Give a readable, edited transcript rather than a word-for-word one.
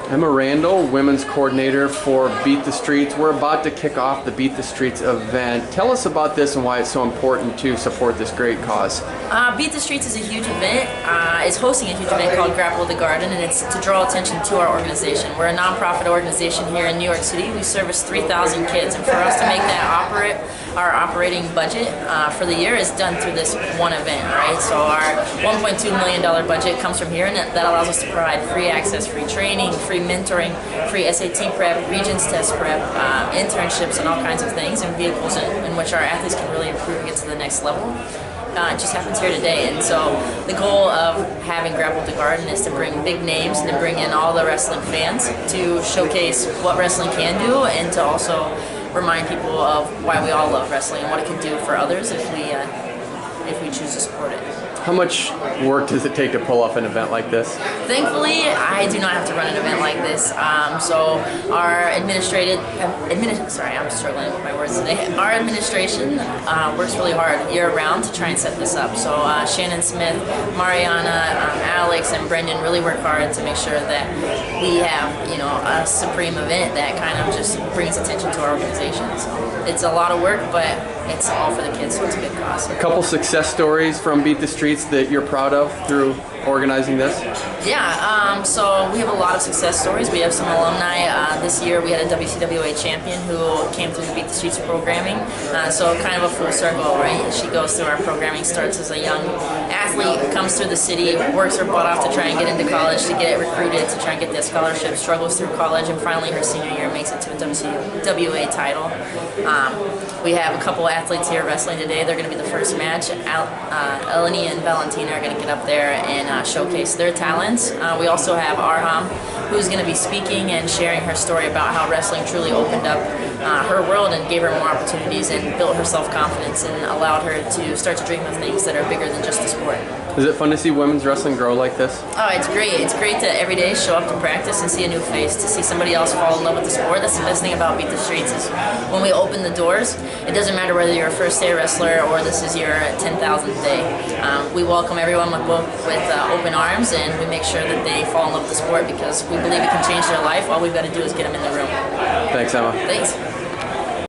Emma Randall, women's coordinator for Beat the Streets. We're about to kick off the Beat the Streets event. Tell us about this and why it's so important to support this great cause. Beat the Streets is a huge event. It's hosting a huge event called Grapple the Garden, and it's to draw attention to our organization. We're a nonprofit organization here in New York City. We service 3,000 kids, and for us to make that our operating budget for the year is done through this one event, right? So our $1.2 million budget comes from here, and that allows us to provide free access, free training, free mentoring, free SAT prep, Regents test prep, internships, and all kinds of things, and vehicles in which our athletes can really improve and get to the next level. It just happens here today, and so the goal of having Grapple the Garden is to bring big names and to bring in all the wrestling fans to showcase what wrestling can do, and to also remind people of why we all love wrestling and what it can do for others if we choose to support it. How much work does it take to pull off an event like this? Thankfully, I do not have to run an event like this. So our I'm struggling with my words today. Our administration works really hard year-round to try and set this up. So Shannon Smith, Mariana, Alex, and Brendan really work hard to make sure that we have, a supreme event that kind of just brings attention to our organization. So it's a lot of work, but it's all for the kids, so it's a good cause. A couple success stories from Beat the Streets that you're proud of through organizing this? Yeah, so we have a lot of success stories. We have some alumni. This year we had a WCWA champion who came through the Beat the Streets programming. So kind of a full circle, right? She goes through our programming, starts as a young athlete, comes through the city, works her butt off to try and get into college, to get recruited, to try and get that scholarship, struggles through college, and finally her senior year makes it to a WCWA title. We have a couple athletes here wrestling today. They're going to be the first match. Eleni and Valentina are going to get up there and showcase their talents. We also have Arham, who's going to be speaking and sharing her story about how wrestling truly opened up her world and gave her more opportunities and built her self-confidence and allowed her to start to dream of things that are bigger than just the sport. Is it fun to see women's wrestling grow like this? Oh, it's great. It's great to every day show up to practice and see a new face, to see somebody else fall in love with the sport. That's the best thing about Beat the Streets is when we open the doors, it doesn't matter whether you're a first-day wrestler or this is your 10,000th day. We welcome everyone with open arms, and we make sure that they fall in love with the sport because we believe it can change their life. All we've got to do is get them in the room. Thanks, Emma. Thanks.